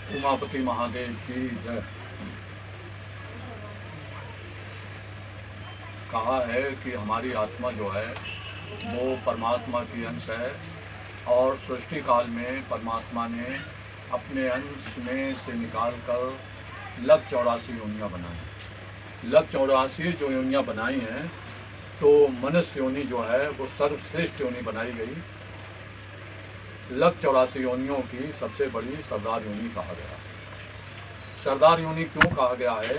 उमापति महादेव की जय। कहा है कि हमारी आत्मा जो है वो परमात्मा की अंश है और सृष्टि काल में परमात्मा ने अपने अंश में से निकाल कर लग 84 योनियाँ बनाई। लग 84 जो योनियाँ बनाई हैं तो मनुष्य योनि जो है वो सर्वश्रेष्ठ योनि बनाई गई। लग 84 योनियों की सबसे बड़ी सरदार योनि कहा गया। सरदार योनि क्यों कहा गया है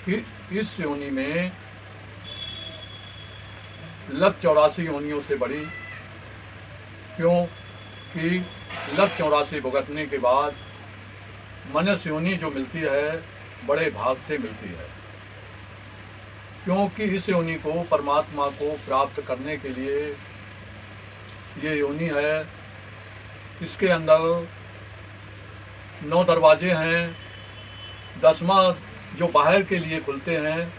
कि इस योनि में लग 84 योनियों से बड़ी, क्यों कि लग 84 भुगतने के बाद मनुष्य योनि जो मिलती है बड़े भाग से मिलती है, क्योंकि इस योनि को परमात्मा को प्राप्त करने के लिए ये योनि है। इसके अंदर 9 दरवाजे हैं। 10वां जो बाहर के लिए खुलते हैं,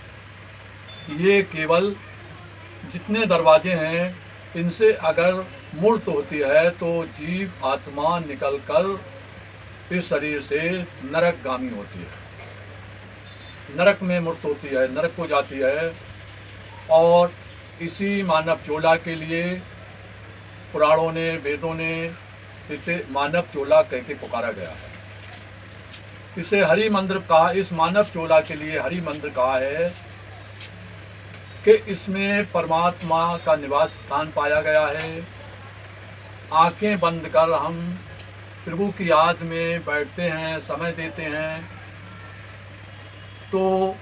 ये केवल जितने दरवाजे हैं इनसे अगर मूर्त होती है तो जीव आत्मा निकलकर इस शरीर से नरकगामी होती है, नरक में मूर्त होती है, नरक को जाती है। और इसी मानव चोला के लिए पुराणों ने, वेदों ने इसे मानव चोला कह के पुकारा गया है। इसे हरि मंदिर कहा, इस मानव चोला के लिए हरि मंदिर कहा है कि इसमें परमात्मा का निवास स्थान पाया गया है। आंखें बंद कर हम प्रभु की याद में बैठते हैं, समय देते हैं, तो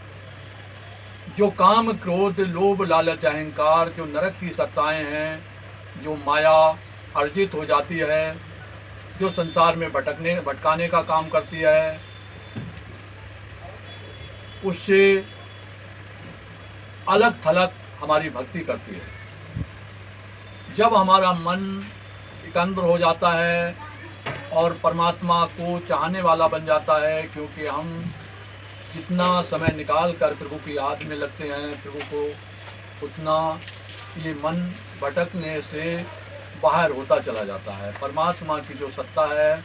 जो काम, क्रोध, लोभ, लालच, अहंकार, जो नरक की सत्ताएं हैं, जो माया अर्जित हो जाती है, जो संसार में भटकाने का काम करती है, उससे अलग थलग हमारी भक्ति करती है। जब हमारा मन एकाग्र हो जाता है और परमात्मा को चाहने वाला बन जाता है, क्योंकि हम जितना समय निकाल कर प्रभु की याद में लगते हैं प्रभु को, उतना ये मन भटकने से बाहर होता चला जाता है। परमात्मा की जो सत्ता है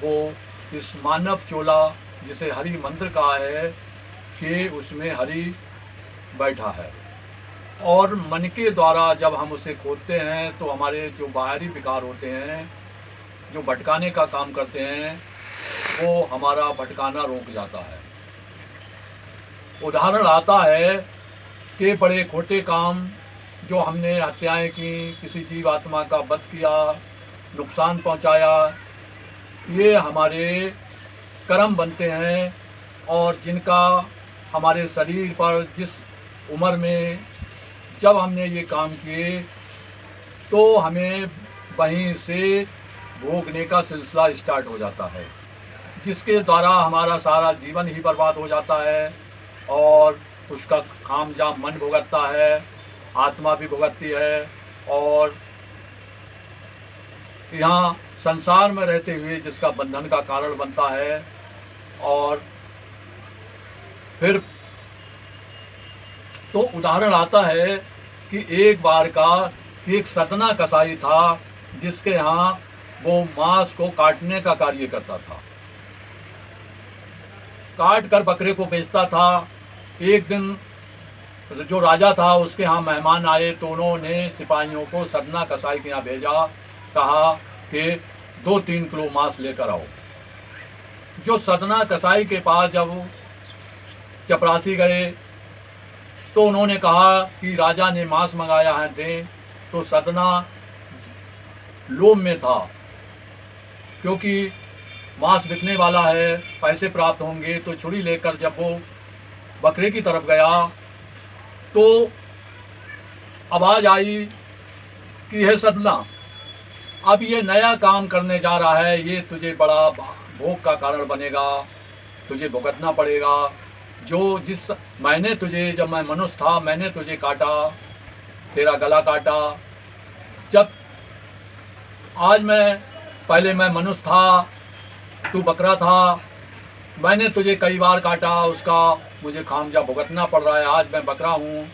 वो इस मानव चोला, जिसे हरि मंदिर कहा है, कि उसमें हरि बैठा है। और मन के द्वारा जब हम उसे खोदते हैं तो हमारे जो बाहरी विकार होते हैं, जो भटकाने का काम करते हैं, वो हमारा भटकाना रोक जाता है। उदाहरण आता है कि बड़े खोटे काम जो हमने हत्याएं की, किसी जीव आत्मा का वध किया, नुकसान पहुंचाया, ये हमारे कर्म बनते हैं। और जिनका हमारे शरीर पर जिस उम्र में जब हमने ये काम किए तो हमें वहीं से भोगने का सिलसिला स्टार्ट हो जाता है, जिसके द्वारा हमारा सारा जीवन ही बर्बाद हो जाता है और उसका खामजाम मन भुगतता है, आत्मा भी भुगतती है। और यहाँ संसार में रहते हुए जिसका बंधन का कारण बनता है। और फिर तो उदाहरण आता है कि एक बार का एक सतना कसाई था जिसके यहाँ वो मांस को काटने का कार्य करता था, काट कर बकरे को बेचता था। एक दिन जो राजा था उसके यहाँ मेहमान आए तो उन्होंने सिपाहियों को सतना कसाई के यहाँ भेजा, कहा कि 2-3 किलो मांस लेकर आओ। जो सतना कसाई के पास जब चपरासी गए तो उन्होंने कहा कि राजा ने मांस मंगाया है, दें। तो सतना लोभ में था, क्योंकि मांस बिकने वाला है, पैसे प्राप्त होंगे। तो छुरी लेकर जब वो बकरे की तरफ गया तो आवाज़ आई कि हे सतना, अब ये नया काम करने जा रहा है, ये तुझे बड़ा भोग का कारण बनेगा, तुझे भुगतना पड़ेगा। जो जिस मैंने तुझे, जब मैं मनुष्य था, मैंने तुझे काटा, तेरा गला काटा। जब आज पहले मैं मनुष्य था, तू बकरा था, मैंने तुझे कई बार काटा, उसका मुझे खामजा भुगतना पड़ रहा है। आज मैं बकरा हूँ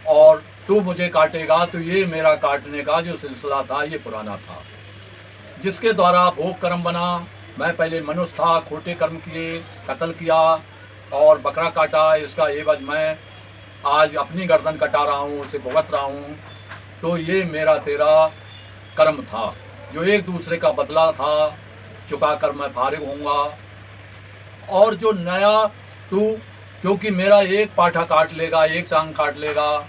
और तू मुझे काटेगा, तो ये मेरा काटने का जो सिलसिला था ये पुराना था, जिसके द्वारा भोग कर्म बना। मैं पहले मनुष्य था, खोटे कर्म किए, कत्ल किया और बकरा काटा, इसका एवज मैं आज अपनी गर्दन कटा रहा हूँ, उसे भुगत रहा हूँ। तो ये मेरा तेरा कर्म था, जो एक दूसरे का बदला था, चुका कर मैं फारिग होऊंगा। और जो नया तू, क्योंकि मेरा एक पाठा काट लेगा, एक टांग काट लेगा,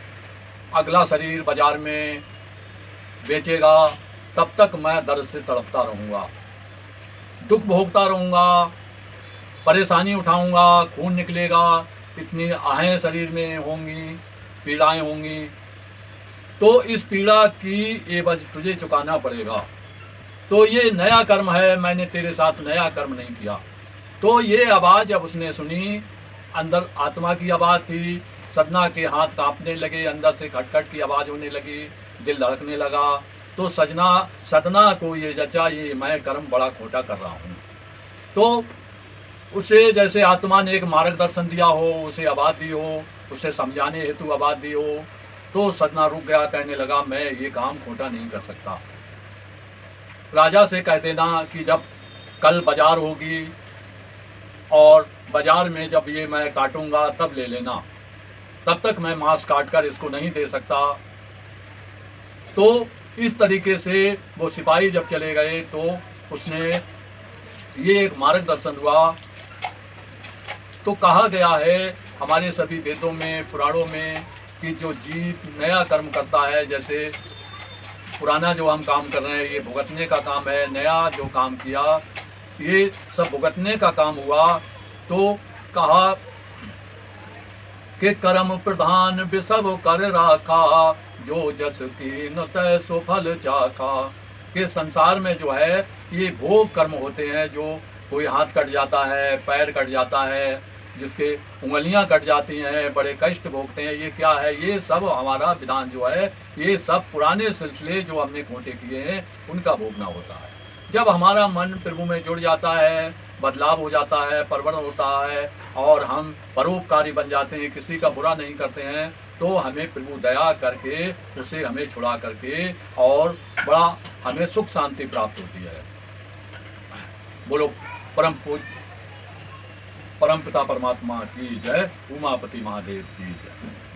अगला शरीर बाजार में बेचेगा, तब तक मैं दर्द से तड़पता रहूँगा, दुख भोगता रहूँगा, परेशानी उठाऊँगा, खून निकलेगा, इतनी आहें शरीर में होंगी, पीड़ाएं होंगी। तो इस पीड़ा की एवज तुझे चुकाना पड़ेगा। तो ये नया कर्म है, मैंने तेरे साथ नया कर्म नहीं किया। तो ये आवाज़ जब उसने सुनी, अंदर आत्मा की आवाज़ थी, सदना के हाथ कांपने लगे, अंदर से खटखट की आवाज़ होने लगी, दिल धड़कने लगा। तो सदना को ये जचा, ये मैं कर्म बड़ा खोटा कर रहा हूँ। तो उसे जैसे आत्मा ने एक मार्गदर्शन दिया हो, उसे आवाज़ दी हो, उसे समझाने हेतु आवाज़ दी हो, तो सदना रुक गया, कहने लगा मैं ये काम खोटा नहीं कर सकता। राजा से कह देना कि जब कल बाजार होगी और बाजार में जब ये मैं काटूंगा तब ले लेना, तब तक मैं मांस काट कर इसको नहीं दे सकता। तो इस तरीके से वो सिपाही जब चले गए तो उसने ये एक मार्गदर्शन हुआ। तो कहा गया है हमारे सभी वेदों में, पुराणों में, कि जो जीव नया कर्म करता है, जैसे पुराना जो हम काम कर रहे हैं ये भुगतने का काम है, नया जो काम किया ये सब भुगतने का काम हुआ। तो कहा कि कर्म प्रधान विसव कर राखा, जो जस की न तय सो फल चाखा। कि संसार में जो है ये भोग कर्म होते हैं, जो कोई हाथ कट जाता है, पैर कट जाता है, जिसके उंगलियां कट जाती हैं, बड़े कष्ट भोगते हैं, ये क्या है? ये सब हमारा विधान जो है, ये सब पुराने सिलसिले जो हमने खोटे किए हैं उनका भोगना होता है। जब हमारा मन प्रभु में जुड़ जाता है, बदलाव हो जाता है, परिवर्तन होता है और हम परोपकारी बन जाते हैं, किसी का बुरा नहीं करते हैं, तो हमें प्रभु दया करके उसे हमें छुड़ा करके और बड़ा हमें सुख शांति प्राप्त होती है। बोलो परम पिता परमात्मा की जय, उमापति महादेव की जय।